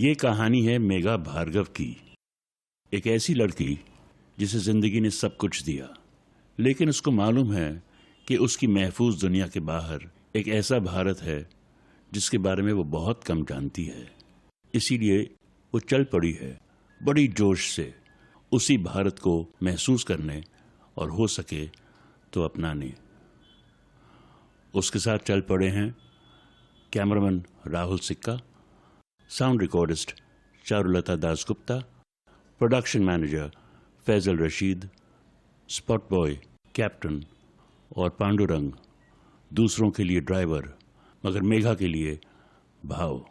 ये कहानी है मेघा भार्गव की, एक ऐसी लड़की जिसे जिंदगी ने सब कुछ दिया, लेकिन उसको मालूम है कि उसकी महफूज दुनिया के बाहर एक ऐसा भारत है जिसके बारे में वो बहुत कम जानती है। इसीलिए वो चल पड़ी है बड़ी जोश से उसी भारत को महसूस करने और हो सके तो अपनाने। उसके साथ चल पड़े हैं cameraman Rahul Sikka, sound recordist Charulata Dasgupta, production manager Faisal Rashid, spot boy captain और पांडुरंग, दूसरों के लिए ड्राइवर मगर मेघा के लिए भाव।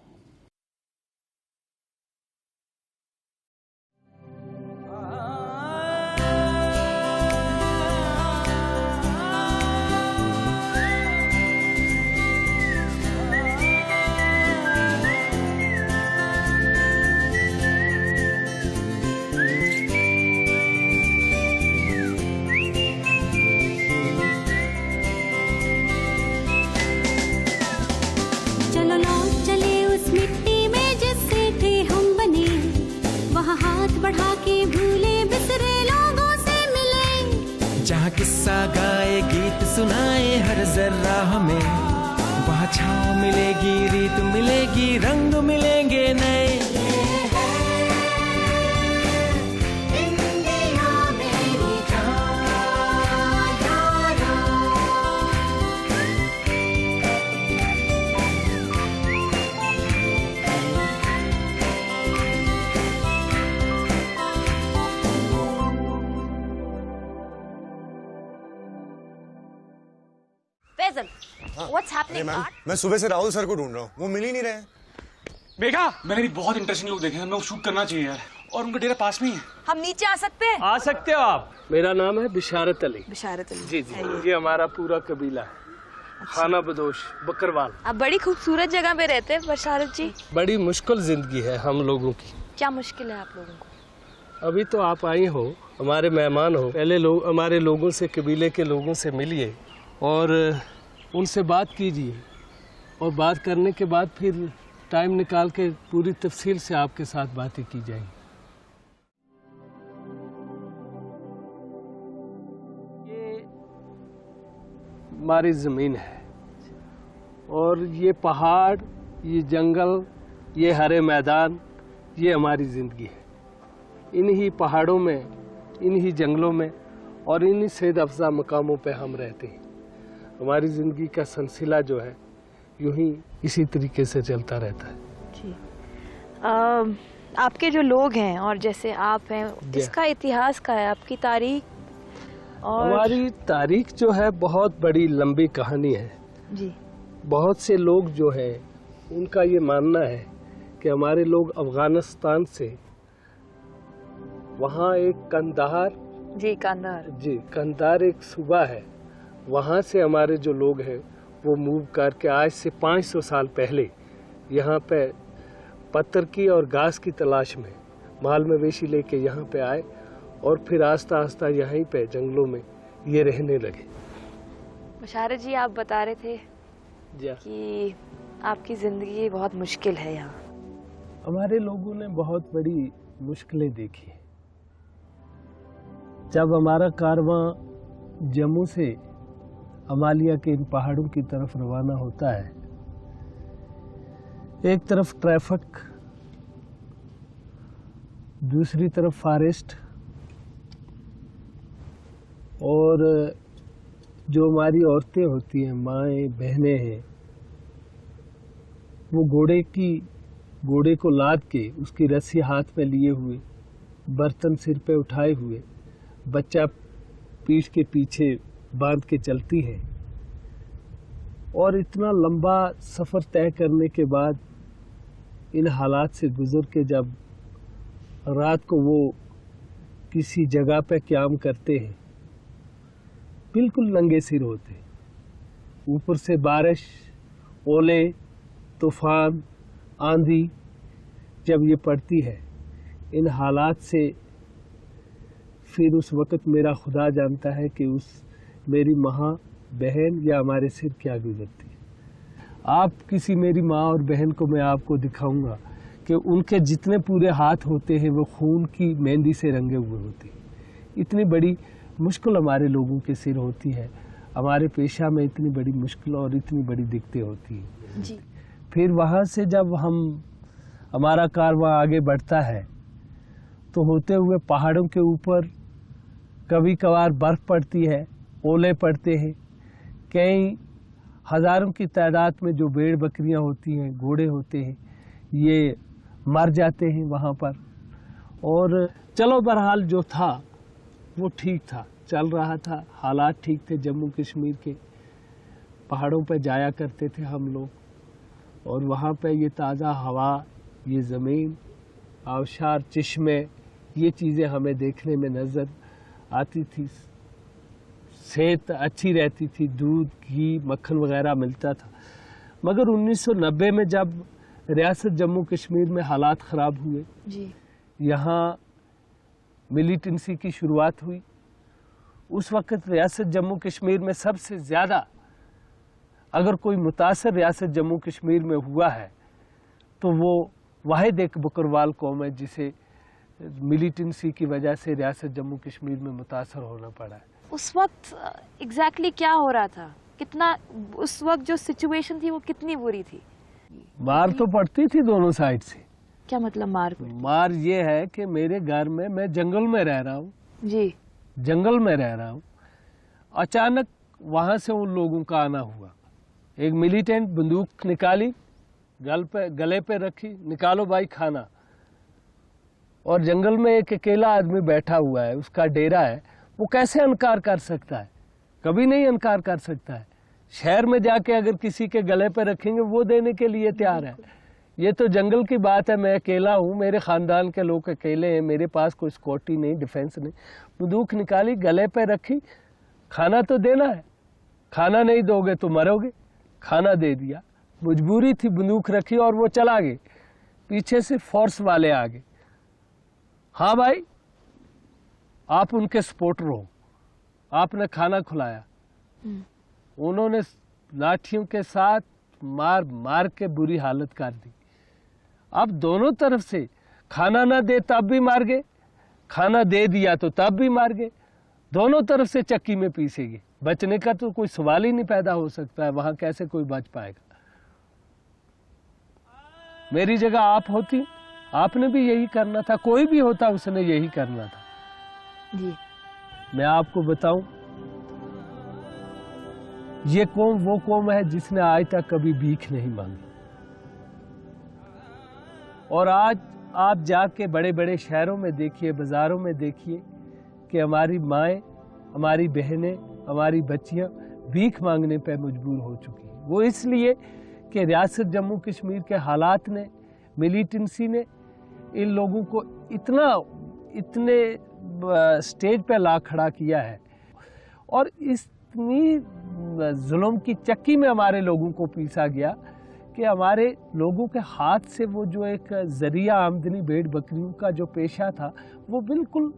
जहाँ किस्सा गाए गीत सुनाए हर जर्रा हमें, वहाँ छाँव मिलेगी, रीत मिलेगी, रंग मिलेंगे नए। What's happening? मैं सुबह से राहुल सर को ढूंढ रहा हूँ, वो मिल ही नहीं रहे। मेघा, मैंने भी बहुत इंटरेस्टिंग लोग देखे हैं, हमें शूट करना चाहिए यार, और उनका डेरा पास में ही है। हम नीचे आ सकते हैं? आ सकते हो आप। मेरा नाम है बिशारत अली। बिशारत अली। जी जी, ये हमारा पूरा कबीला है। खाना बदोश बकरवाल। आप बड़ी खूबसूरत जगह पे रहते हैं बिशारत जी। बड़ी मुश्किल जिंदगी है हम लोगों की। क्या मुश्किल है आप लोगों को? अभी तो आप आई हो, हमारे मेहमान हो, पहले हमारे लोगों से, कबीले के लोगों से मिलिए और उनसे बात कीजिए, और बात करने के बाद फिर टाइम निकाल के पूरी तफसील से आपके साथ बातें की जाएंगी। ये हमारी ज़मीन है और ये पहाड़, ये जंगल, ये हरे मैदान, ये हमारी ज़िंदगी है। इन्हीं पहाड़ों में, इन्हीं जंगलों में और इन्हीं सेहत अफजा मकामों पे हम रहते हैं। हमारी ज़िंदगी का सिलसिला जो है यूं ही इसी तरीके से चलता रहता है। जी। आपके जो लोग हैं और जैसे आप हैं, इसका इतिहास क्या है, आपकी तारीख? और हमारी तारीख जो है बहुत बड़ी लंबी कहानी है जी। बहुत से लोग जो है उनका ये मानना है कि हमारे लोग अफगानिस्तान से, वहाँ एक कंधार, जी कंधार एक सूबा है, वहाँ से हमारे जो लोग हैं वो मूव करके आज से 500 साल पहले यहाँ पे पत्थर की और घास की तलाश में माल मवेशी लेके यहाँ पे आए और फिर आस्ता आस्ता यहीं पे जंगलों में ये रहने लगे। बिशारत जी, आप बता रहे थे कि आपकी ज़िंदगी बहुत मुश्किल है यहाँ। हमारे लोगों ने बहुत बड़ी मुश्किलें देखी। जब हमारा कारवां जम्मू से अमालिया के इन पहाड़ों की तरफ रवाना होता है, एक तरफ ट्रैफिक, दूसरी तरफ फॉरेस्ट, और जो हमारी औरतें होती हैं, माएँ बहनें हैं, वो घोड़े को लाद के उसकी रस्सी हाथ में लिए हुए, बर्तन सिर पे उठाए हुए, बच्चा पीठ के पीछे बांध के चलती है। और इतना लंबा सफ़र तय करने के बाद इन हालात से गुजर के जब रात को वो किसी जगह पे क़याम करते हैं, बिल्कुल नंगे सिर होते, ऊपर से बारिश, ओले, तूफान, आंधी जब ये पड़ती है, इन हालात से फिर उस वक़्त मेरा खुदा जानता है कि उस मेरी माँ, बहन या हमारे सिर क्या गुजरती है। आप किसी मेरी माँ और बहन को मैं आपको दिखाऊंगा कि उनके जितने पूरे हाथ होते हैं वो खून की मेहंदी से रंगे हुए होते हैं। इतनी बड़ी मुश्किल हमारे लोगों के सिर होती है, हमारे पेशा में इतनी बड़ी मुश्किल और इतनी बड़ी दिक्कतें होती हैं। जी। फिर वहाँ से जब हमारा कारवां आगे बढ़ता है तो होते हुए पहाड़ों के ऊपर कभी कभार बर्फ पड़ती है, ओले पड़ते हैं, कई हजारों की तादाद में जो भेड़ बकरियां होती हैं, घोड़े होते हैं, ये मर जाते हैं वहाँ पर। और चलो बहरहाल जो था वो ठीक था, चल रहा था, हालात ठीक थे। जम्मू कश्मीर के पहाड़ों पर जाया करते थे हम लोग और वहाँ पे ये ताज़ा हवा, ये ज़मीन, आबशार, चश्मे, ये चीज़ें हमें देखने में नज़र आती थी। सेहत अच्छी रहती थी, दूध, घी, मक्खन वगैरह मिलता था। मगर 1990 में जब रियासत जम्मू कश्मीर में हालात ख़राब हुए, जी। यहाँ मिलिटेंसी की शुरुआत हुई। उस वक़्त रियासत जम्मू कश्मीर में सबसे ज़्यादा अगर कोई मुतासर रियासत जम्मू कश्मीर में हुआ है तो वो वाहिद एक बकरवाल कौम है जिसे मिलिटेंसी की वजह से रियासत जम्मू कश्मीर में मुतासर होना पड़ा है। उस वक्त एग्जैक्टली क्या हो रहा था? कितना उस वक्त जो सिचुएशन थी वो कितनी बुरी थी? मार तो पड़ती थी दोनों साइड से। क्या मतलब मार? मार ये है कि मेरे घर में, मैं जंगल में रह रहा हूँ जी, जंगल में रह रहा हूँ, अचानक वहां से उन लोगों का आना हुआ। एक मिलिटेंट बंदूक निकाली, गले पे रखी, निकालो भाई खाना। और जंगल में एक अकेला आदमी बैठा हुआ है, उसका डेरा है, वो कैसे इनकार कर सकता है? कभी नहीं इनकार कर सकता है। शहर में जाके अगर किसी के गले पे रखेंगे वो देने के लिए तैयार है। ये तो जंगल की बात है, मैं अकेला हूँ, मेरे खानदान के लोग अकेले हैं, मेरे पास कोई सिक्योरिटी नहीं, डिफेंस नहीं। बंदूक निकाली, गले पे रखी, खाना तो देना है, खाना नहीं दोगे तो मरोगे। खाना दे दिया, मजबूरी थी, बंदूक रखी और वो चला गए। पीछे से फोर्स वाले आ गए, हाँ भाई आप उनके सपोर्टर हो, आपने खाना खिलाया। उन्होंने लाठियों के साथ मार मार के बुरी हालत कर दी। अब दोनों तरफ से खाना ना दे तब भी मार गए, खाना दे दिया तो तब भी मार गए। दोनों तरफ से चक्की में पीसेंगे, बचने का तो कोई सवाल ही नहीं पैदा हो सकता है। वहां कैसे कोई बच पाएगा? मेरी जगह आप होती, आपने भी यही करना था, कोई भी होता उसने यही करना था। जी। मैं आपको बताऊं, ये कौम वो कौम है जिसने आज तक कभी भीख नहीं मांगी। और आज आप जाके बड़े बड़े शहरों में देखिए, बाजारों में देखिए कि हमारी माएँ, हमारी बहनें, हमारी बच्चियां भीख मांगने पर मजबूर हो चुकी हैं। वो इसलिए कि रियासत जम्मू कश्मीर के हालात ने, मिलिटेंसी ने इन लोगों को इतने स्टेज पे ला खड़ा किया है और इतनी जुल्म की चक्की में हमारे लोगों को पीसा गया कि हमारे लोगों के हाथ से वो जो एक जरिया आमदनी भेड़ बकरियों का जो पेशा था वो बिल्कुल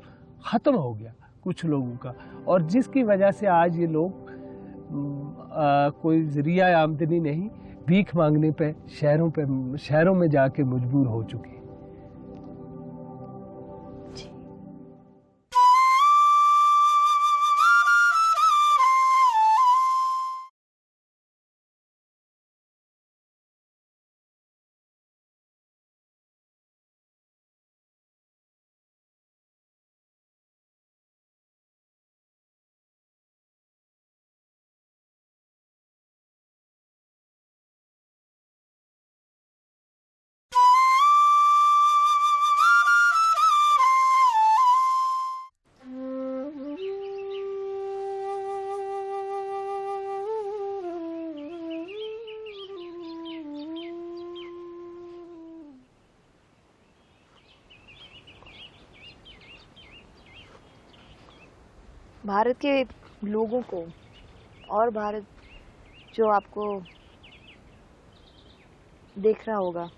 ख़त्म हो गया कुछ लोगों का। और जिसकी वजह से आज ये लोग कोई जरिया आमदनी नहीं, भीख मांगने पे शहरों में जाके मजबूर हो चुके हैं। भारत के लोगों को और भारत जो आपको देख रहा होगा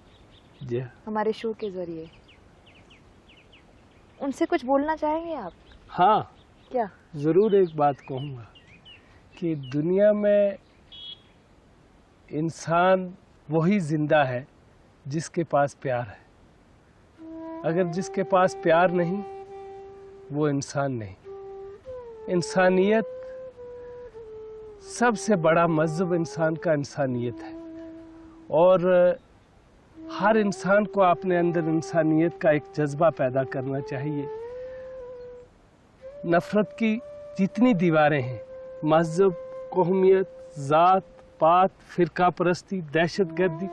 जी हमारे शो के जरिए, उनसे कुछ बोलना चाहेंगे आप? हाँ, क्या? ज़रूर एक बात कहूँगा कि दुनिया में इंसान वही जिंदा है जिसके पास प्यार है। अगर जिसके पास प्यार नहीं वो इंसान नहीं। इंसानियत सबसे बड़ा मज़हब इंसान का इंसानियत है, और हर इंसान को अपने अंदर इंसानियत का एक जज्बा पैदा करना चाहिए। नफरत की जितनी दीवारें हैं, मज़हब, कौमियत, ज़ात पात, फ़िरका परस्ती, दहशतगर्दी,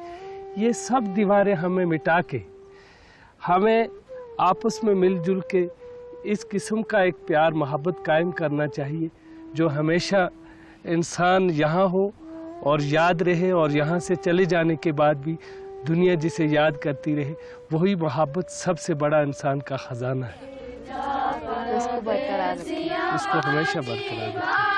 ये सब दीवारें हमें मिटा के हमें आपस में मिलजुल के इस किस्म का एक प्यार मोहब्बत कायम करना चाहिए जो हमेशा इंसान यहाँ हो और याद रहे, और यहाँ से चले जाने के बाद भी दुनिया जिसे याद करती रहे। वही मोहब्बत सबसे बड़ा इंसान का खजाना है। इसको बरकरार रखिए। इसको हमेशा बरकरार रखिए।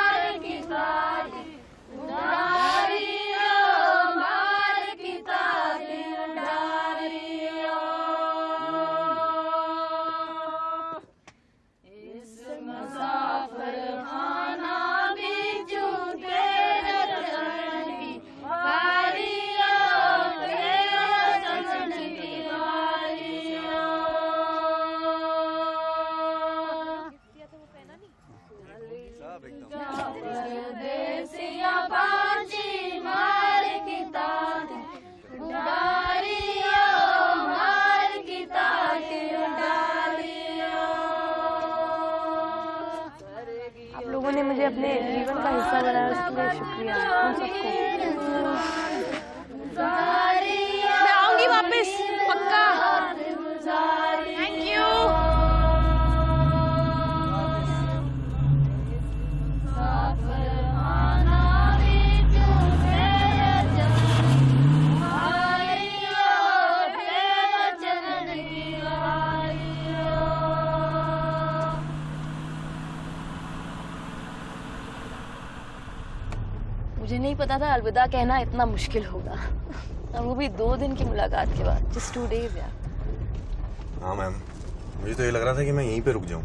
आप लोगों ने मुझे अपने जीवन का हिस्सा बनाया, उसके लिए शुक्रिया उन सबको। मैं आऊंगी वापस पक्का। Thank you. मुझे नहीं पता था अलविदा कहना इतना मुश्किल होगा, और वो भी 2 दिन की मुलाकात के बाद। जस्ट 2 days यार। हाँ मैम, मुझे तो ये लग रहा था कि मैं यहीं पे रुक जाऊं,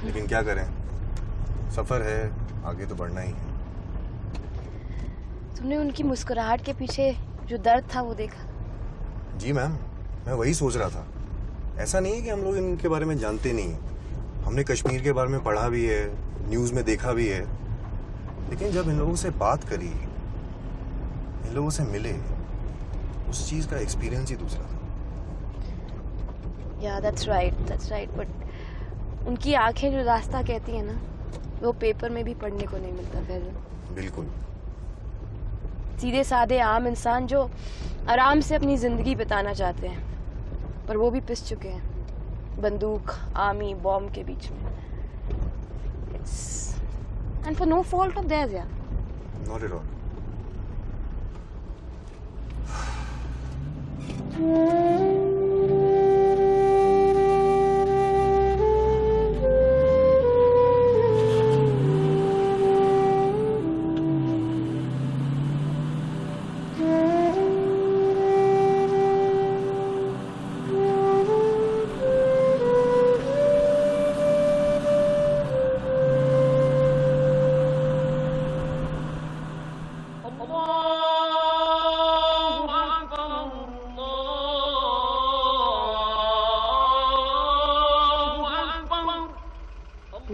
लेकिन क्या करें, सफर है, आगे तो बढ़ना ही है। तुमने उनकी मुस्कुराहट के पीछे जो दर्द था वो देखा? जी मैम, मैं वही सोच रहा था। ऐसा नहीं है कि हम लोग इनके बारे में जानते नहीं हैं। हमने कश्मीर के बारे में पढ़ा भी है, न्यूज़ में देखा भी है, लेकिन जब इन लोगों से बात करी, इन लोगों से मिले, उस चीज़ का एक्सपीरियंस ही दूसरा था। या दैट्स राइट, बट उनकी आंखें जो रास्ता कहती है ना, वो पेपर में भी पढ़ने को नहीं मिलता फैजल। बिल्कुल। सीधे साधे आम इंसान जो आराम से अपनी जिंदगी बिताना चाहते हैं, पर वो भी पिस चुके हैं बंदूक, आर्मी, बॉम्ब के बीच में। And for no fault of theirs, yeah. Not at all.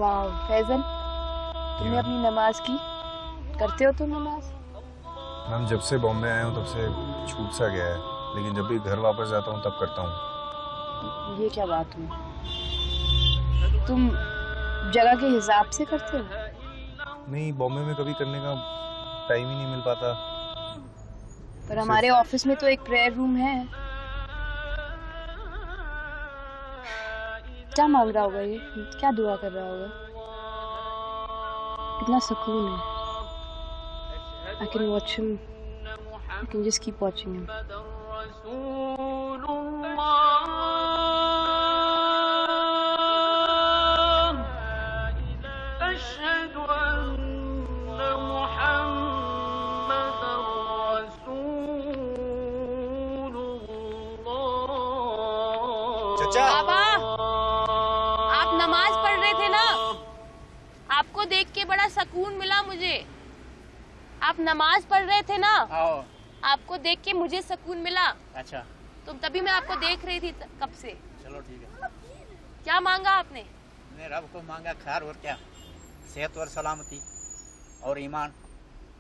वाह फैजल, तुमने अपनी नमाज की? करते हो तुम नमाज? मैम, जब से बॉम्बे आया हूँ तब से छूट सा गया है, लेकिन जब भी घर वापस जाता हूँ तब करता हूँ। ये क्या बात हुई? तुम जगह के हिसाब से करते हो? नहीं, बॉम्बे में कभी करने का टाइम ही नहीं मिल पाता। पर हमारे ऑफिस में तो एक प्रेयर रूम है। क्या मांग रहा होगा ये? क्या दुआ कर रहा होगा? कितना सुकून है। I can watch him. I can just keep watching him. बाबा, आप नमाज पढ़ रहे थे ना? आपको देख के बड़ा सुकून मिला मुझे। आप नमाज पढ़ रहे थे ना? आपको देख के मुझे सुकून मिला। अच्छा, तो तभी मैं आपको देख रही थी कब से। चलो ठीक है। क्या मांगा आपने? मैं रब को मांगा खैर और क्या, सेहत और सलामती और ईमान,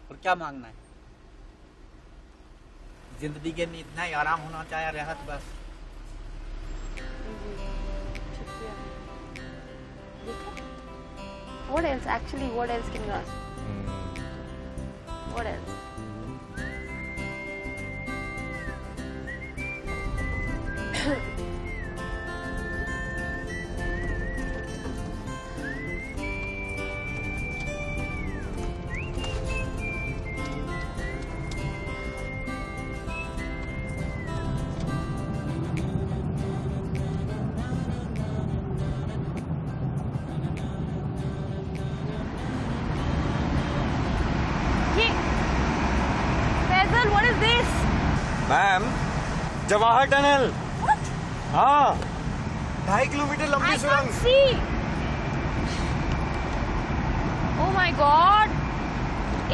और क्या मांगना है। जिंदगी के इतना ही आराम होना चाहिए, राहत बस। What else? Actually, what else can you ask? What else? Faisal, what is this? Ma'am, Jawahar tunnel. हाँ, 2.5 किलोमीटर लंबी I can't सुरंग। see. Oh my God!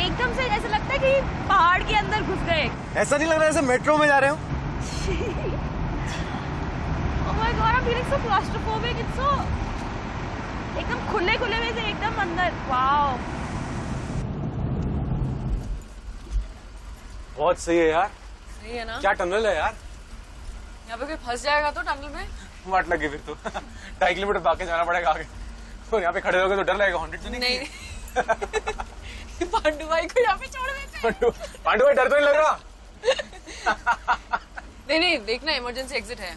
एकदम से ऐसा लगता है कि पहाड़ के अंदर घुस गए। ऐसा नहीं लग रहा जैसे मेट्रो में जा रहे हो? Oh my God! I'm feeling so claustrophobic. It's so एकदम खुले में से एकदम अंदर। Wow! बहुत सही है यार। सही है ना? क्या टनल है यार। यहाँ पे कोई फंस जाएगा तो टनल में? वाट लगी फिर तो। 2.5 किलोमीटर भाग के जाना पड़ेगा आगे। तो यहाँ पे खड़े रहोगे तो डर लगेगा। 100 तो नहीं। पांडु भाई को यहाँ पे छोड़ देते। पांडु भाई डर तो नहीं लग रहा? नहीं देखना, इमरजेंसी एग्जिट है।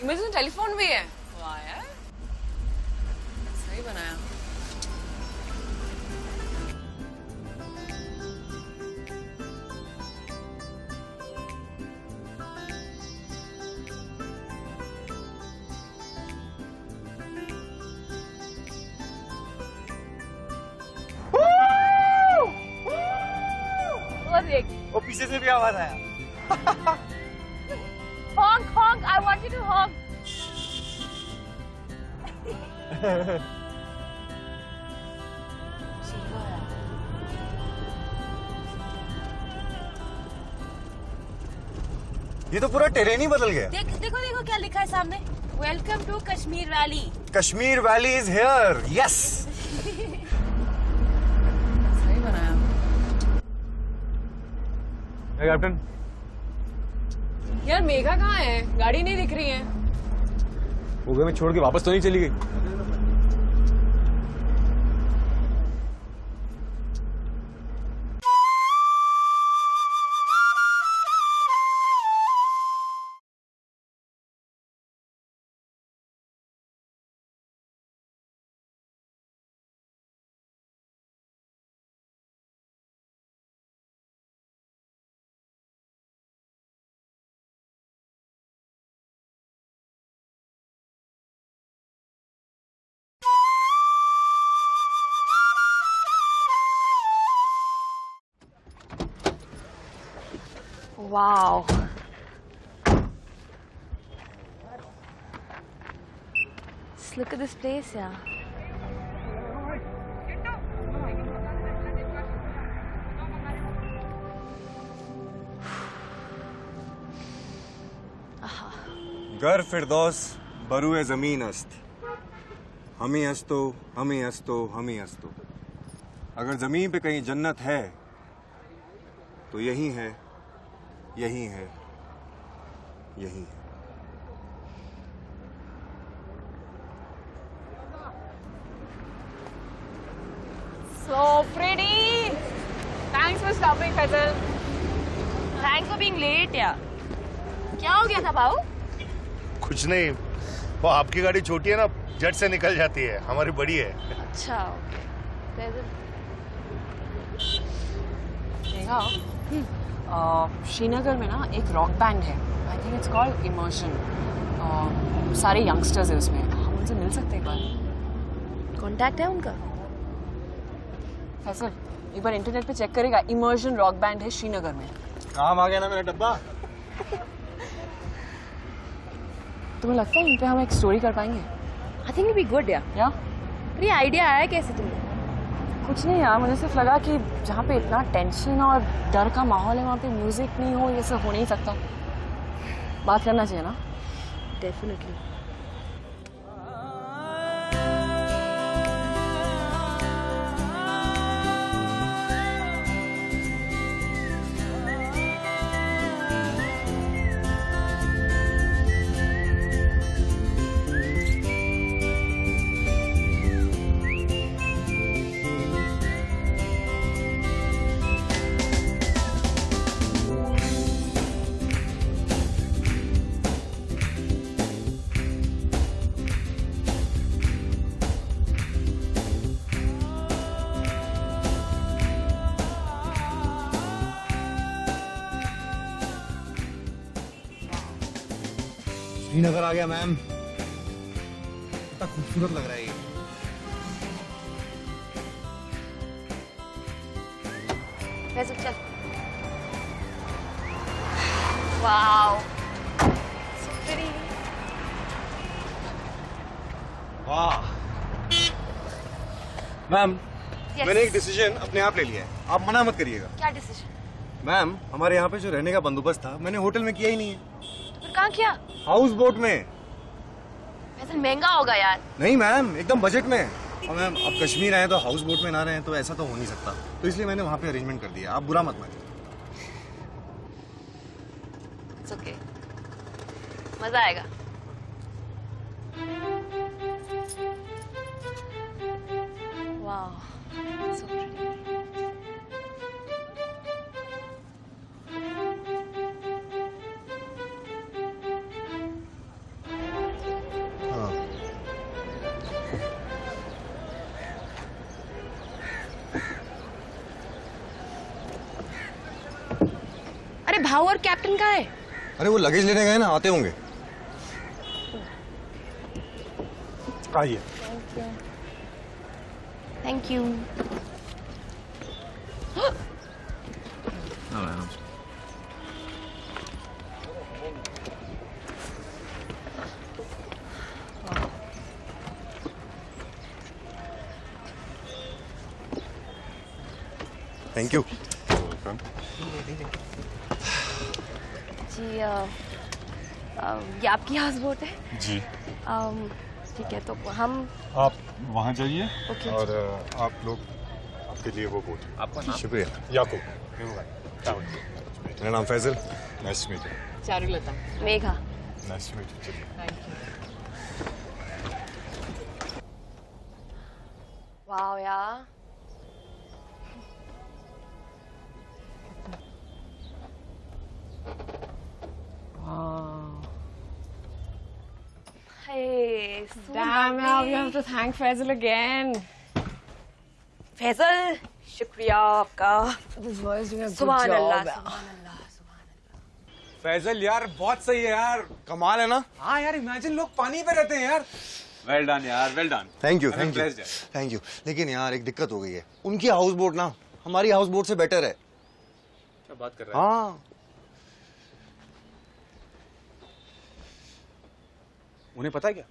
इमरजेंसी टेलीफोन भी है। वाह यार, सही बनाया। वो पीछे से भी आवाज आया। Honk! I want you to honk. ये तो पूरा टेरेन ही बदल गया। देखो क्या लिखा है सामने। Welcome to Kashmir valley. Kashmir valley is here. Yes. सही बनाया। कैप्टन, यार मेघा कहाँ है? गाड़ी नहीं दिख रही है। वो हमें छोड़ के वापस तो नहीं चली गई? Wow. Just look at this place, yeah. गर फिरदौस बरुए जमीन अस्त, हमी हस्तो हमी हस्तो हमी हस्तो। अगर जमीन पे कहीं जन्नत है तो यही है, यही है, यही है। So pretty. Thanks for stopping, Faisal. Thanks for being late, यार। क्या हो गया था भाऊ? कुछ नहीं, वो आपकी गाड़ी छोटी है ना, झट से निकल जाती है, हमारी बड़ी है। अच्छा, देखा, श्रीनगर में ना एक रॉक बैंड है। I think it's called immersion. सारे यंगस्टर्स है उसमें। हम उनसे मिल सकते हैं एक बार? कांटेक्ट है उनका? फैसल, एक बार इंटरनेट पे चेक करेगा। इमर्जन रॉक बैंड है श्रीनगर में। काम आ गया ना मेरा डब्बा। तुम्हें लगता है इन पे हम एक स्टोरी कर पाएंगे? I think it be good यार। ये आइडिया आया कैसे तुम्हें? कुछ नहीं यार, मुझे सिर्फ लगा कि जहाँ पे इतना टेंशन और डर का माहौल है वहाँ पे म्यूजिक नहीं हो, ये सब हो नहीं सकता। बात करना चाहिए ना? डेफिनेटली। श्रीनगर आ गया मैम, कितना खूबसूरत लग रहा है ये। वैसे चल। Wow, so pretty। वाह मैम, Yes। मैंने एक डिसीजन अपने आप ले लिया है, आप मना मत करिएगा। क्या डिसीजन? मैम, हमारे यहाँ पे जो रहने का बंदोबस्त था मैंने होटल में किया ही नहीं है। फिर कहाँ किया? हाउस बोट में। वैसे महंगा होगा यार। नहीं मैम, एकदम बजट में। और मैम, आप कश्मीर आए तो हाउस बोट में ना रहें तो ऐसा तो हो नहीं सकता, तो इसलिए मैंने वहाँ पे अरेंजमेंट कर दिया। आप बुरा मत मानिए। It's okay। मजा आएगा। वाह, so pretty। हाँ। अरे भाऊ और कैप्टन कहाँ है? अरे वो लगेज लेने गए ना, आते होंगे। आइए। Thank you. Thank you. जी ये आपकी हाउस बोट है? जी। ठीक है, तो हम आप वहाँ जाइए ओके। और आप लोग आपके लिए वो बोट। आपका नाम? शुक्रिया। याकूब। मेरा नाम Faisal. Nice to meet you. Charulata. Megha. Nice to meet you. चलिए। Thank you. वाह यार, hey, so Damn, now lovely। we have to thank Faisal again. Faizal, शुक्रिया आपका। This boy is doing a good सुभान अल्लाह, job. सुभान अल्लाह, सुभान अल्लाह। फैजल यार बहुत सही है यार। कमाल है ना? हाँ यार, इमेजिन लोग पानी पे रहते हैं यार। वेल डन यार, well done. Thank you, thank you, thank you. लेकिन यार एक दिक्कत हो गई है, उनकी हाउस बोट ना हमारी हाउस बोट से बेटर है। क्या बात कर रहा है? हाँ। उन्हें पता है क्या?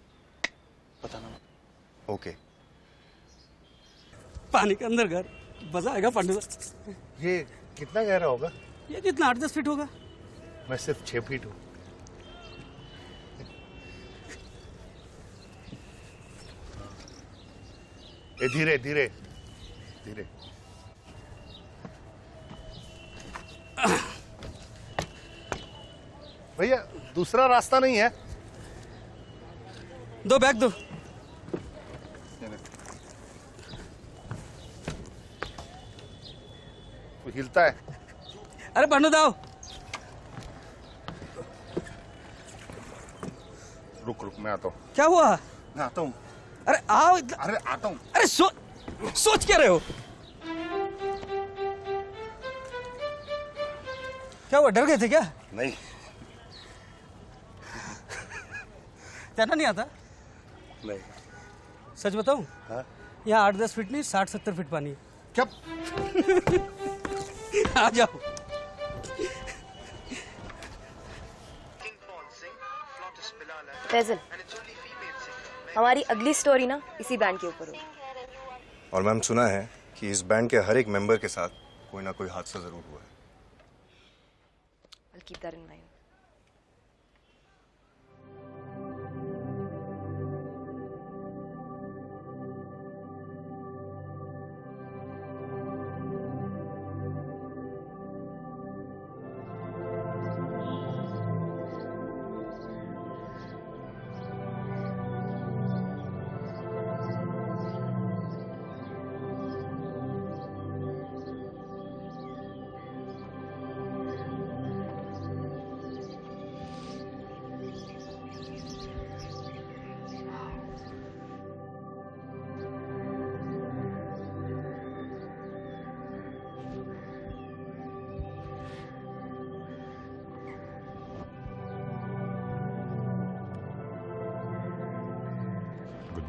पता ना। ओके। पानी के अंदर घर, मजा आएगा पांडु। ये कितना गहरा होगा? ये जितना 8-10 फीट होगा। मैं सिर्फ 6 फीट हूँ। धीरे धीरे धीरे। भैया दूसरा रास्ता नहीं है? दो बैग दो। वो हिलता है। अरे पांडु दाओ। रुक रुक, मैं आता हूँ। क्या हुआ? मैं आता हूँ। अरे आओ। अरे आता हूँ। अरे सोच क्या रहे हो? क्या हुआ, डर गए थे क्या? नहीं। तैरना नहीं आता? नहीं। सच बताऊं? हाँ? यहाँ 8-10 फीट नहीं, 60-70 फीट पानी है। क्या? आ जाओ। फैजल, हमारी अगली स्टोरी ना इसी बैंड के ऊपर होगी। और मैम सुना है कि इस बैंड के हर एक मेंबर के साथ कोई ना कोई हादसा जरूर हुआ है। I'll keep that in mind।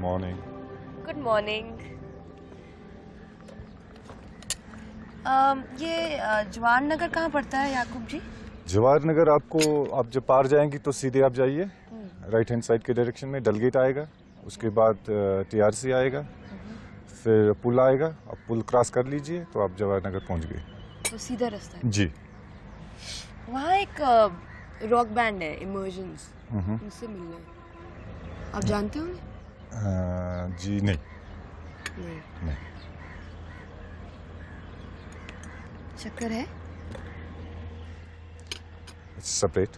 Morning. Good morning. ये जवाहर नगर कहाँ पड़ता है याकूब जी? जवाहर नगर आपको, आप जब पार जाएंगी तो सीधे आप जाइए, राइट हैंड साइड के डायरेक्शन में डलगेट आएगा, उसके बाद TRC आएगा, फिर पुल आएगा, आप पुल क्रॉस कर लीजिए तो आप जवाहर नगर पहुंच गए। तो सीधा रास्ता है जी। वहाँ एक रॉक बैंड है इमर्जन्स, उनसे मिलना है। आप जानते हो उन्हें? जी नहीं। नहीं। चक्कर है? सेपरेट।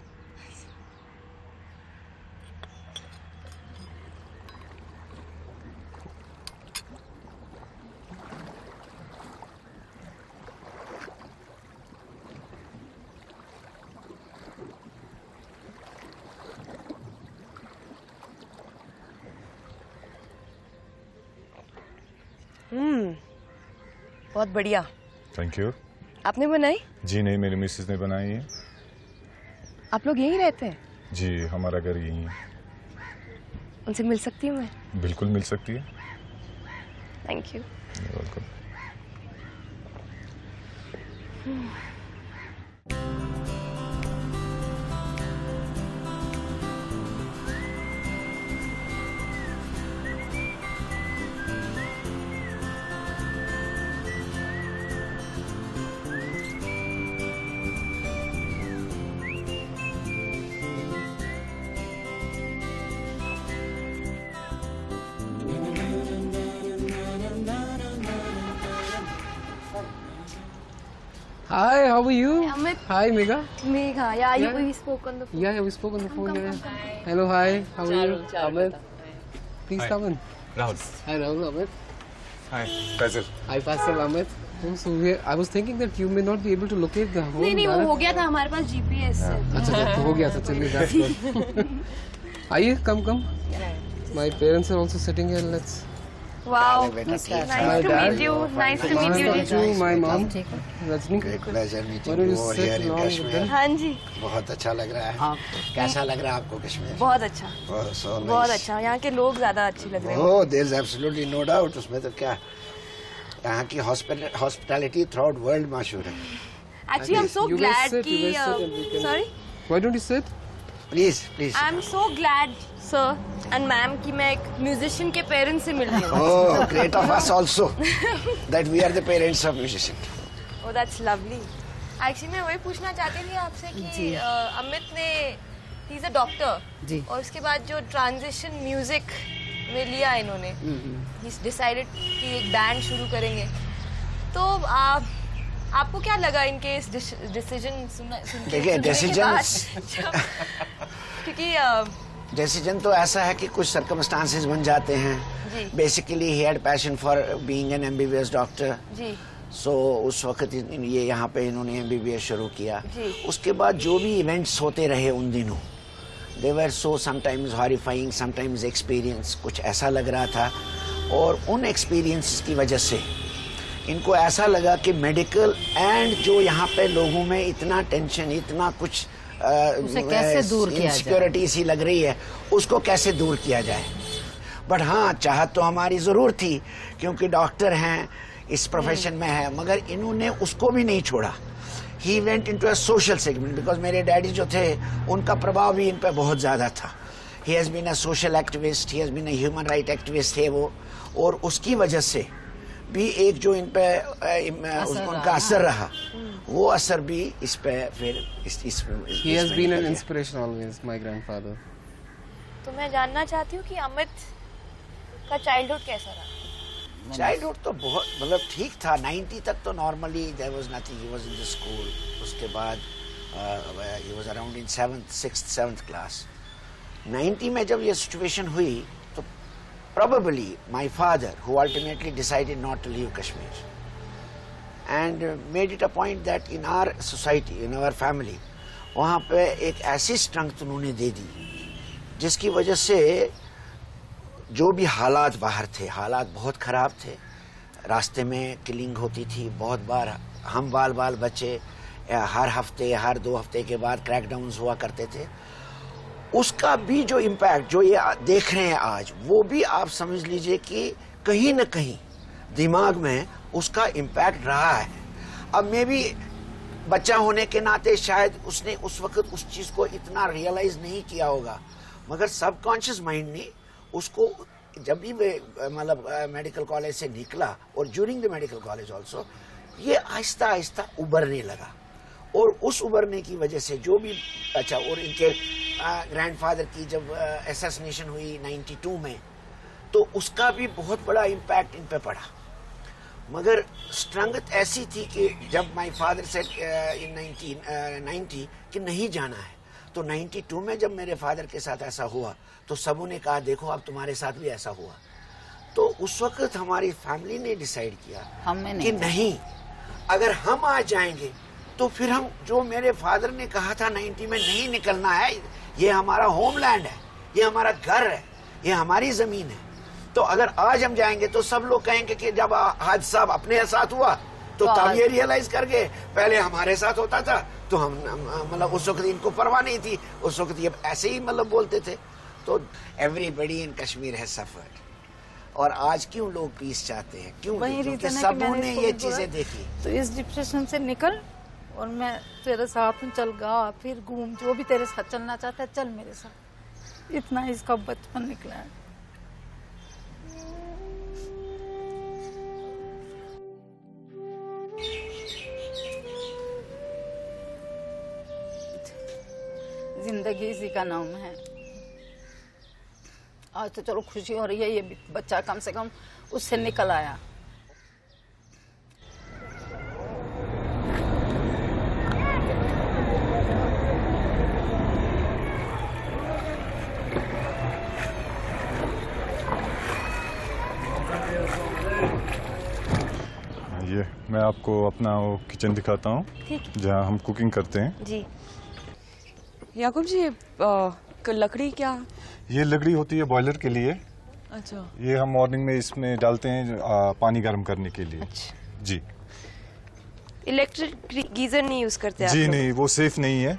बहुत बढ़िया। Thank you. आपने बनाई? जी नहीं, मेरी मिसेस ने बनाई है। आप लोग यहीं रहते हैं? जी, हमारा घर यहीं है। उनसे मिल सकती हूँ मैं? बिल्कुल मिल सकती है। Thank you. Welcome. Hi, how are you? Amit. Hi, Megha. Megha, yeah, Yeah. we spoke on the phone. Yeah, we spoke on the phone. Hello, hi. How are you? Amit. Please Hi. come in. Rahul. Hi, Rahul, Amit. Hi, Faisal. Hi, Faisal, Amit. So I was thinking that you may not be able to locate the whole. नहीं वो हो गया था हमारे पास GPS से। अच्छा, तो हो गया था, चलिए, that's good. आइए, come. My parents are also sitting here. Let's. Wow, nice to meet you. Nice to meet you. Nice to meet you, my mom. Rajni. Great pleasure meeting Why don't you you over sit here in along with Kashmir. them? हाँ जी। बहुत अच्छा लग रहा है। कैसा लग रहा है आपको कश्मीर? बहुत अच्छा। बहुत nice. अच्छा। यहाँ के लोग ज्यादा अच्छे लग रहे हैं। Oh, there's absolutely no doubt. उसमें तो क्या, यहाँ की hospitality throughout world मशहूर है। Actually, I'm so You guys glad sit, कि you guys sit and we can- sorry. Why don't you sit? Please. I'm so glad, sir and ma'am कि मैं एक musician के parents से मिल रही हूँ। Oh, great of us also that we are the parents of musician. Oh, that's lovely. Actually, मैं वही पूछना चाहती थी आपसे कि अमित ने he's a doctor जी। और उसके बाद जो transition music में लिया इन्होंने, he's decided कि एक band शुरू करेंगे। तो आपको क्या लगा इनके इस डिसीजन सुन के? देखिए, क्योंकि डिसीजन तो ऐसा है कि कुछ सर्कमस्टांसेस बन जाते हैं। Basically he had passion for being an MBBS doctor. जी। सो उस वक्त ये यहाँ पे इन्होंने MBBS शुरू किया। जी। उसके बाद जो भी इवेंट्स होते रहे उन दिनों, they were so sometimes horrifying, sometimes experience, कुछ ऐसा लग रहा था। और उन एक्सपीरियंस की वजह से इनको ऐसा लगा कि मेडिकल एंड जो यहाँ पे लोगों में इतना टेंशन, इतना कुछ इनसिक्योरिटी सी लग रही है, उसको कैसे दूर किया जाए। बट हाँ, चाहत तो हमारी ज़रूर थी क्योंकि डॉक्टर हैं, इस प्रोफेशन में है, मगर इन्होंने उसको भी नहीं छोड़ा। He went into a social segment because मेरे डैडी जो थे उनका प्रभाव भी इन पर बहुत ज़्यादा था। He has been a social activist, he has been a human right activist थे वो, और उसकी वजह से भी एक जो इन पे उनका असर रहा, वो असर भी इस पे फिर He has been an inspiration always, my grandfather. तो मैं जानना चाहती हूँ कि अमित का चाइल्डहुड कैसा रहा? चाइल्डहुड तो बहुत मतलब ठीक था। 90 तक तो normally there was nothing, he was in the school. उसके बाद he was around in 6th 7th class. 90 में जब ये सिचुएशन हुई तो probably my father, who ultimately decided not to leave Kashmir, and made it a point that in our society, in our family, वहाँ पे एक ऐसी स्ट्रेंथ उन्होंने दे दी जिसकी वजह से जो भी हालात बाहर थे, हालात बहुत ख़राब थे। रास्ते में किलिंग होती थी बहुत बार, हम बाल बच्चे हर हफ्ते, हर 2 हफ्ते के बाद क्रैकडाउन्स हुआ करते थे। उसका भी जो इम्पैक्ट जो ये देख रहे हैं आज, वो भी आप समझ लीजिए कि कहीं न कहीं दिमाग में उसका इम्पैक्ट रहा है। अब मैं भी बच्चा होने के नाते शायद उसने उस वक्त उस चीज को इतना रियलाइज नहीं किया होगा, मगर सबकॉन्शियस माइंड ने उसको, जब भी मतलब मेडिकल कॉलेज से निकला और during the medical college also, ये आहिस्ता आहिस्ता उभरने लगा। और उस उभरने की वजह से जो भी अच्छा, और इनके ग्रैंडफादर की जब असैसिनेशन हुई 92 में, तो उसका भी बहुत बड़ा इम्पैक्ट इन पे पड़ा। मगर स्ट्रेंथ ऐसी थी कि जब माय फादर सेड इन 1990 कि नहीं जाना है, तो 92 में जब मेरे फादर के साथ ऐसा हुआ तो सबों ने कहा देखो अब तुम्हारे साथ भी ऐसा हुआ। तो उस वक्त हमारी फैमिली ने डिसाइड किया कि नहीं, अगर हम आ जाएंगे तो फिर हम, जो मेरे फादर ने कहा था 90 में नहीं निकलना है, ये हमारा होमलैंड है, ये हमारा घर है, ये हमारी जमीन है, तो अगर आज हम जाएंगे तो सब लोग कहेंगे कि जब हादसा अपने साथ हुआ तो तब ये रियलाइज कर गए, पहले हमारे साथ होता था तो हम मतलब उस वक्त इनको परवाह नहीं थी, उस वक्त ये ऐसे ही मतलब बोलते थे। तो everybody in Kashmir has suffered. और आज क्यों लोग पीस चाहते हैं? क्यों? क्योंकि सबों ने ये चीजें देखी। तो इस डिप्रेशन से निकल और मैं तेरे साथ चल गा, फिर घूम, जो भी तेरे साथ चलना चाहता है चल मेरे साथ। इतना इसका बचपन निकला है। जिंदगी इसी का नाम है। आज तो चलो खुशी हो रही है, ये बच्चा कम से कम उससे निकल आया। ये मैं आपको अपना वो किचन दिखाता हूँ जहाँ हम कुकिंग करते हैं। जी याकूब जी, लकड़ी क्या? ये लकड़ी होती है बॉयलर के लिए। अच्छा। ये हम मॉर्निंग में इसमें डालते हैं पानी गर्म करने के लिए। अच्छा। जी। इलेक्ट्रिक गीजर नहीं यूज करते आप? जी नहीं, वो सेफ नहीं है।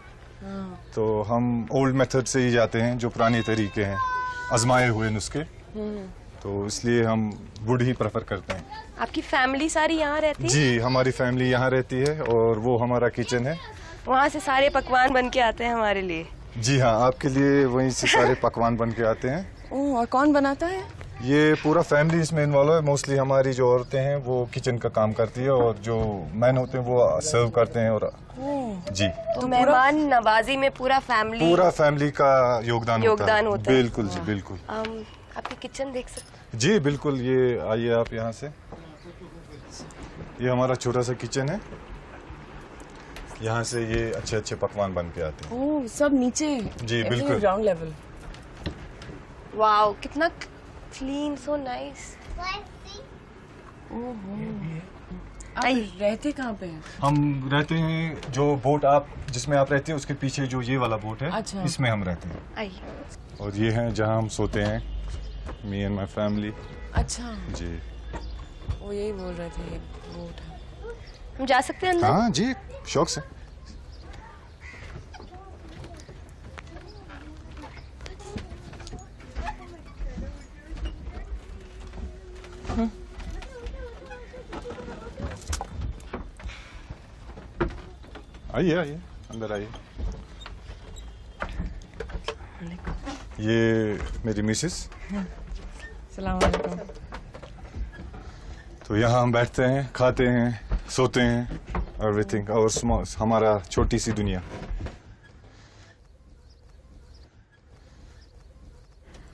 तो हम ओल्ड मेथड से ही जाते हैं, जो पुराने तरीके हैं, आजमाए हुए नुस्खे। तो इसलिए हम वुड ही प्रेफर करते हैं। आपकी फैमिली सारी यहाँ रहती है? जी, हमारी फैमिली यहाँ रहती है और वो हमारा किचन है। वहाँ से सारे पकवान बन के आते हैं हमारे लिए? जी हाँ, आपके लिए वहीं से सारे पकवान बन के आते हैं। ओह, और कौन बनाता है? ये पूरा फैमिली इसमें इन्वॉल्व है। मोस्टली हमारी जो औरतें हैं वो किचन का काम करती है और जो मैन होते हैं वो सर्व करते हैं। और जी, तो मेहमान नवाजी में पूरा फैमिली का योगदान होता है। बिल्कुल जी, बिल्कुल। आपकी किचन देख सकते हैं? जी बिल्कुल, ये आइए आप यहाँ से। ये हमारा छोटा सा किचन है, यहाँ से ये अच्छे अच्छे पकवान बन के आते हैं। ओह, सब नीचे? जी बिल्कुल, ग्राउंड लेवल। वाओ, कितना क्लीन, सो नाइस। आप रहते कहाँ पे हैं? हम रहते हैं, जो बोट आप जिसमें आप रहते हैं उसके पीछे जो ये वाला बोट है। अच्छा। इसमें हम रहते हैं। आइए। और ये है जहाँ हम सोते हैं, मी एंड माय फैमिली। अच्छा जी, वो यही बोल रहे थे, ये बोट है। हम जा सकते हैं अंदर? हाँ जी, शौक से। आइए आइए, अंदर आइए। ये मेरी मिसेस। सलाम वालेकुम। तो यहाँ हम बैठते हैं, खाते हैं, सोते हैं, एवरीथिंग। और हमारा छोटी सी दुनिया।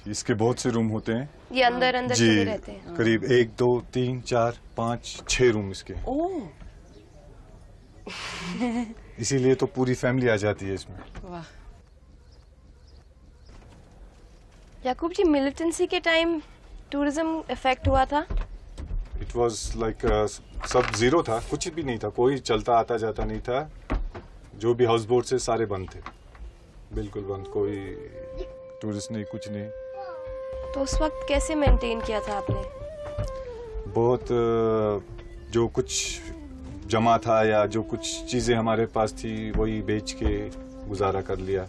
इसके बहुत से रूम होते हैं। ये अंदर जी, रहते हैं? करीब 1 2 3 4 5 6 रूम इसके। ओह। इसीलिए तो पूरी फैमिली आ जाती है इसमें। वाह। याकूब जी, मिलिटेंसी के टाइम टूरिज्म इफेक्ट हुआ था? इट वाज लाइक सब जीरो था, कुछ भी नहीं था, कोई चलता आता जाता नहीं था। जो भी हाउस बोट से सारे बंद थे, बिल्कुल बंद, कोई टूरिस्ट नहीं, कुछ नहीं। तो उस वक्त कैसे मेंटेन किया था आपने? बहुत जो कुछ जमा था या जो कुछ चीजें हमारे पास थी वही बेच के गुजारा कर लिया।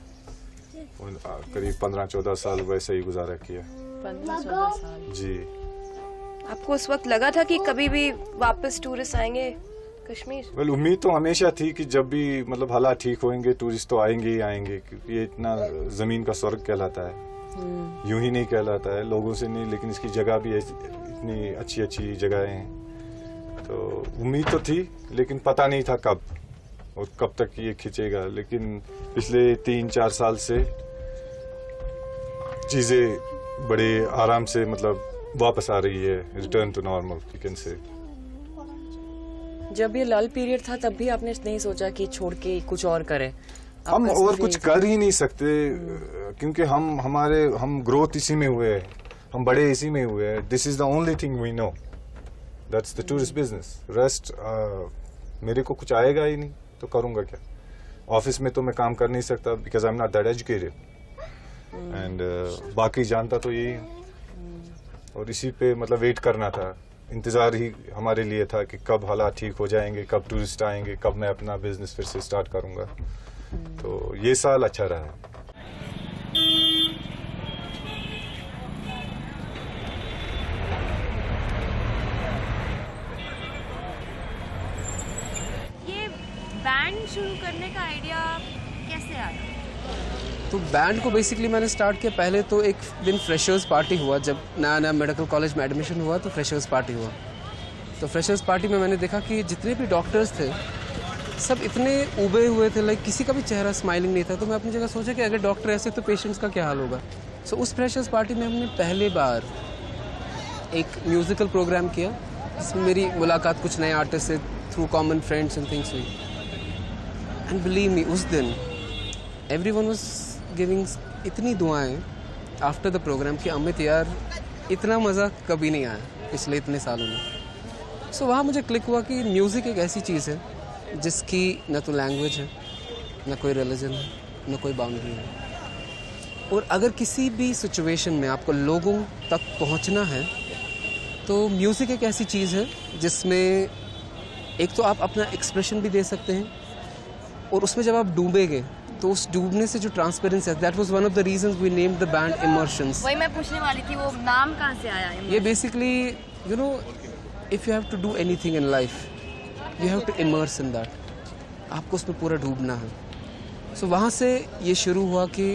करीब 15-14 साल वैसे ही गुजारा किया। 15-14 साल जी। आपको उस वक्त लगा था कि कभी भी वापस टूरिस्ट आएंगे कश्मीर? वेल, उम्मीद तो हमेशा थी कि जब भी मतलब हालात ठीक होंगे टूरिस्ट तो आएंगे ही आएंगे, क्योंकि ये इतना जमीन का स्वर्ग कहलाता है। यूं ही नहीं कहलाता है लोगों से नहीं, लेकिन इसकी जगह भी इतनी अच्छी अच्छी जगहें हैं। तो उम्मीद तो थी, लेकिन पता नहीं था कब और कब तक ये खिंचेगा। लेकिन पिछले 3-4 साल से चीजें बड़े आराम से मतलब वापस आ रही है, return to normal you can say. जब ये लल पीरियड था तब भी आपने नहीं सोचा कि छोड़ के कुछ और करें? हम और कुछ कर ही नहीं सकते, क्योंकि हम ग्रोथ इसी में हुए हैं, हम बड़े इसी में हुए हैं। This is the only thing we know, that's the tourist business. Rest मेरे को कुछ आएगा ही नहीं तो करूंगा क्या? ऑफिस में तो मैं काम कर नहीं सकता because I am not that educated, and बाकी जानता तो यही हूँ। और इसी पे मतलब वेट करना था, इंतजार ही हमारे लिए था कि कब हालात ठीक हो जाएंगे, कब टूरिस्ट आएंगे, कब मैं अपना बिजनेस फिर से स्टार्ट करूंगा। तो ये साल अच्छा रहा है। ये बैंड शुरू करने का आइडिया कैसे आया? तो बैंड को बेसिकली मैंने स्टार्ट किया, पहले तो एक दिन फ्रेशर्स पार्टी हुआ, जब नया नया मेडिकल कॉलेज में एडमिशन हुआ तो फ्रेशर्स पार्टी हुआ। तो फ्रेशर्स पार्टी में मैंने देखा कि जितने भी डॉक्टर्स थे सब इतने उबे हुए थे, लाइक किसी का भी चेहरा स्माइलिंग नहीं था। तो मैं अपनी जगह सोचा कि अगर डॉक्टर ऐसे तो पेशेंट्स का क्या हाल होगा। सो उस फ्रेशर्स पार्टी में हमने पहली बार एक म्यूज़िकल प्रोग्राम किया, जिसमें मेरी मुलाकात कुछ नए आर्टिस्ट से through common friends and things हुई। एंड बिलीव मी, उस दिन एवरीवन वाज गिविंग इतनी दुआएं आफ्टर द प्रोग्राम कि अमित यार इतना मज़ा कभी नहीं आया पिछले इतने सालों में। सो वहाँ मुझे क्लिक हुआ कि म्यूज़िक एक ऐसी चीज़ है जिसकी न तो लैंग्वेज है, न कोई रिलीजन है, न कोई बाउंड्री है। और अगर किसी भी सिचुएशन में आपको लोगों तक पहुँचना है तो म्यूज़िक एक ऐसी चीज़ है जिसमें एक तो आप अपना एक्सप्रेशन भी दे सकते हैं, और उसमें जब आप डूबेंगे तो उस डूबने से जो ट्रांसपेरेंसी है, that was one of the reasons we named the band Immersions. वही मैं पूछने वाली थी, वो नाम कहाँ से आया? ये basically you know, if you have to do anything in life you have to immerse in that, आपको उसमें पूरा डूबना है। सो वहाँ से ये शुरू हुआ कि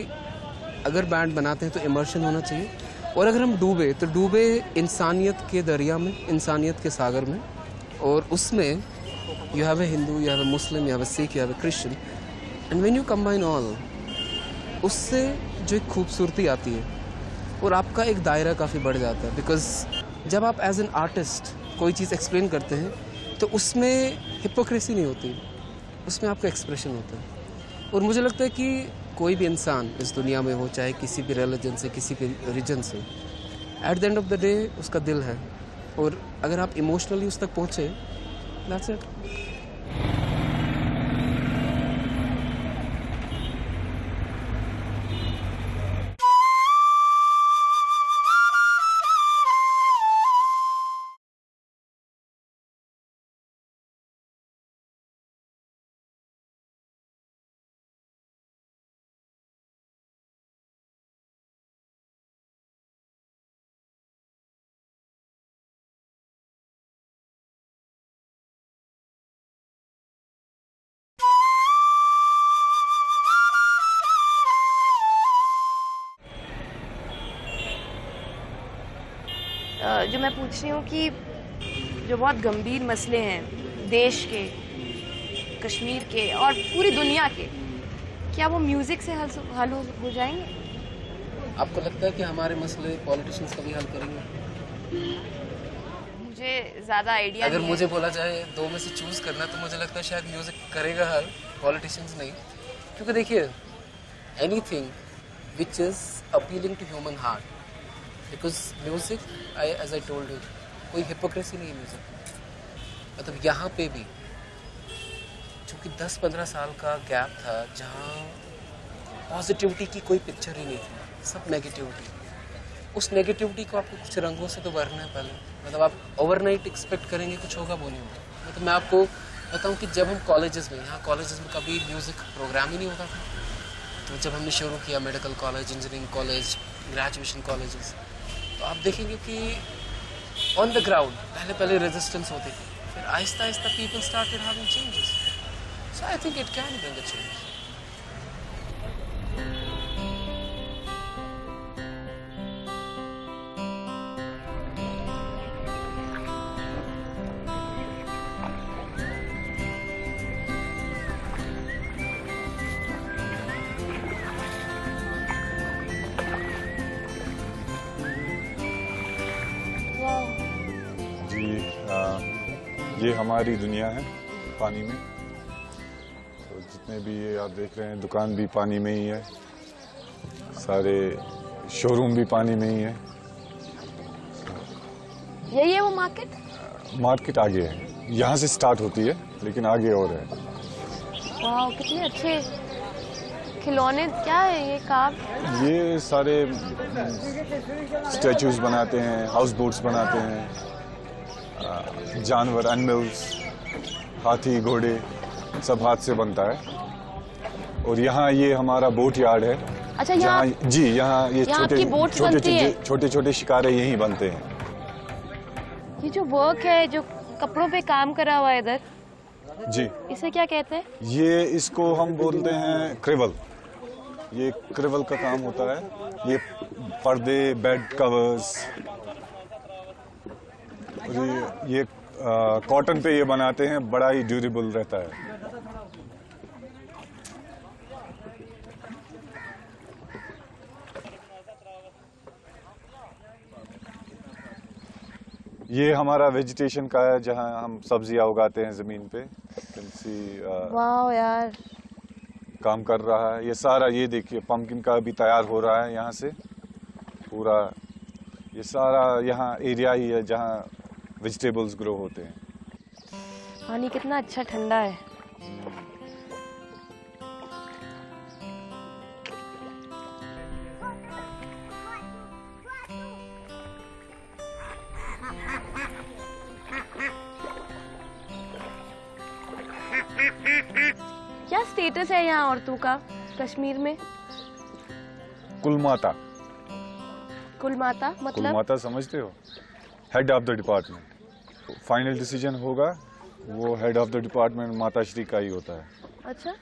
अगर बैंड बनाते हैं तो इमर्शन होना चाहिए, और अगर हम डूबे तो डूबे इंसानियत के दरिया में, इंसानियत के सागर में, और उसमें you have a Hindu, you have a Muslim, you have a Sikh, you have a Christian, and when you combine all, उससे जो एक खूबसूरती आती है और आपका एक दायरा काफ़ी बढ़ जाता है। बिकॉज जब आप एज एन आर्टिस्ट कोई चीज़ एक्सप्लेन करते हैं तो उसमें हिपोक्रेसी नहीं होती, उसमें आपका एक्सप्रेशन होता है। और मुझे लगता है कि कोई भी इंसान इस दुनिया में हो, चाहे किसी भी रिलीजन से, किसी भी रीजन से, at the end of the day उसका दिल है, और अगर आप इमोशनली उस तक पहुँचे, दैट्स इट। जो मैं पूछ रही हूँ कि जो बहुत गंभीर मसले हैं देश के, कश्मीर के और पूरी दुनिया के, क्या वो म्यूजिक से हल हो जाएंगे? आपको लगता है कि हमारे मसले पॉलिटिशियंस कभी हल करेंगे? मुझे ज़्यादा आइडिया अगर नहीं मुझे है। बोला जाए दो में से चूज करना, तो मुझे लगता है शायद म्यूजिक करेगा हल, पॉलिटिशियंस नहीं। क्योंकि देखिए, anything which is appealing to human heart, because music, as I told you, कोई हिपोक्रेसी नहीं है म्यूजिक। मतलब यहाँ पे भी चूँकि 10-15 साल का गैप था जहाँ पॉजिटिविटी की कोई पिक्चर ही नहीं थी, सब नेगेटिविटी। उस नेगेटिविटी को आपको कुछ रंगों से तो भरना है पहले। मतलब आप ओवरनाइट एक्सपेक्ट करेंगे कुछ होगा, वो नहीं होगा। मतलब मैं आपको बताऊं कि जब हम कॉलेजेस में, यहाँ कॉलेजेस में कभी म्यूज़िक प्रोग्राम ही नहीं होता था, तो जब हमने शुरू किया medical college, engineering college, graduation colleges, तो आप देखेंगे कि ऑन द ग्राउंड पहले रेजिस्टेंस होती थी, फिर Aahista Aahista people started having changes. So I think it can bring a change. ये हमारी दुनिया है पानी में. तो जितने भी ये आप देख रहे हैं दुकान भी पानी में ही है, सारे शोरूम भी पानी में ही है. यही है वो मार्केट? मार्केट आगे है, यहाँ से स्टार्ट होती है लेकिन आगे और है. वाह, कितने अच्छे खिलौने. क्या है ये काम? ये सारे स्टैचूज बनाते हैं, हाउस बोट्स बनाते हैं, जानवर, एनिमल्स, हाथी, घोड़े, सब हाथ से बनता है. और यहाँ ये हमारा बोट यार्ड है. अच्छा, यहाँ जी, यहाँ ये छोटे छोटे शिकारे यहीं बनते हैं. ये जो वर्क है, जो कपड़ों पे काम करा हुआ है इधर, जी, इसे क्या कहते हैं? ये इसको हम बोलते हैं क्रिवल. ये क्रिवल का काम होता है. ये पर्दे, बेड कवर्स, ये कॉटन पे ये बनाते हैं, बड़ा ही ड्यूरेबल रहता है. ये हमारा वेजिटेशन का है, जहां हम सब्जियां उगाते हैं जमीन पे. वाह यार, काम कर रहा है. ये सारा, ये देखिए पम्पकिन का भी तैयार हो रहा है. यहाँ से पूरा ये सारा यहाँ एरिया ही है जहाँ वेजिटेबल्स ग्रो होते हैं. पानी कितना अच्छा ठंडा है. क्या स्टेटस है यहाँ औरतों का कश्मीर में? कुलमाता. कुलमाता मतलब? कुलमाता समझते हो? Head of the department. Final decision होगा वो हेड ऑफ द डिपार्टमेंट माताश्री का ही होता है. अच्छा,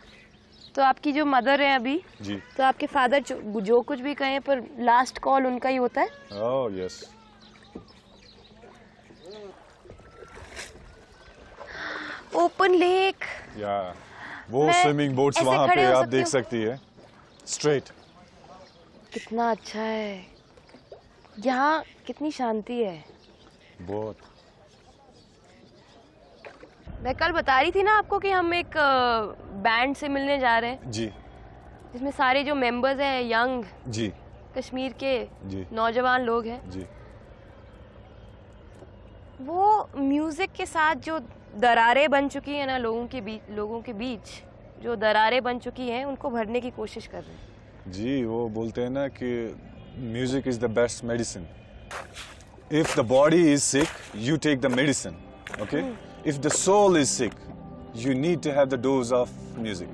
तो आपकी जो मदर है अभी जी, तो आपके फादर जो कुछ भी कहें पर लास्ट कॉल उनका ही होता है? Oh yes. Open lake. या वो स्विमिंग बोट्स वहाँ पे आप देख सकती है स्ट्रेट. कितना अच्छा है यहाँ, कितनी शांति है. बहुत. मैं कल बता रही थी ना आपको कि हम एक बैंड से मिलने जा रहे हैं जी, जिसमें सारे जो मेंबर्स हैं यंग जी, कश्मीर के जी, नौजवान लोग हैं जी. वो म्यूजिक के साथ जो दरारें बन चुकी हैं ना लोगों के बीच जो दरारें बन चुकी हैं उनको भरने की कोशिश कर रहे हैं. जी, वो बोलते हैं ना कि music is the best medicine. If the body is sick you take the medicine. Okay, if the soul is sick you need to have the dose of music.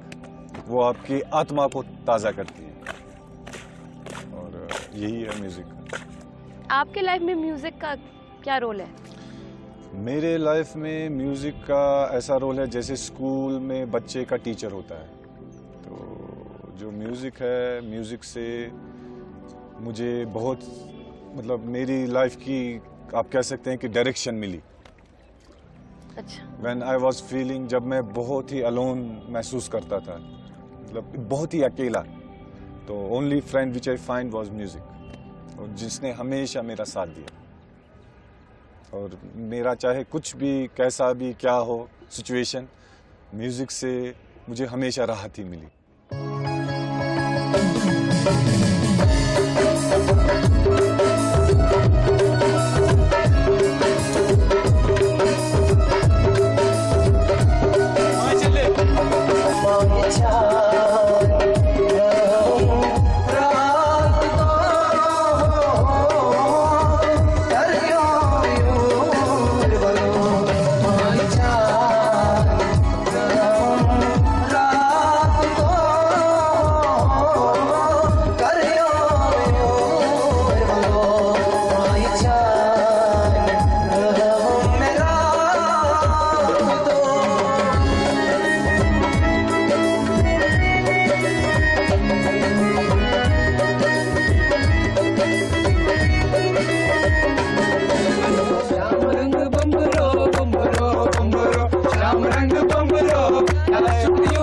वो आपकी आत्मा को ताज़ा करती है और यही है म्यूजिक. आपके लाइफ में म्यूजिक का क्या रोल है? मेरे लाइफ में म्यूजिक का ऐसा रोल है जैसे स्कूल में बच्चे का टीचर होता है. तो जो म्यूजिक है, म्यूजिक से मुझे बहुत, मतलब मेरी लाइफ की आप कह सकते हैं कि डायरेक्शन मिली. अच्छा. When I was feeling, जब मैं बहुत ही अलोन महसूस करता था, मतलब बहुत ही अकेला, तो only friend which I find was music, और जिसने हमेशा मेरा साथ दिया. और मेरा चाहे कुछ भी कैसा भी क्या हो सिचुएशन, म्यूजिक से मुझे हमेशा राहत ही मिली. छुट्टियों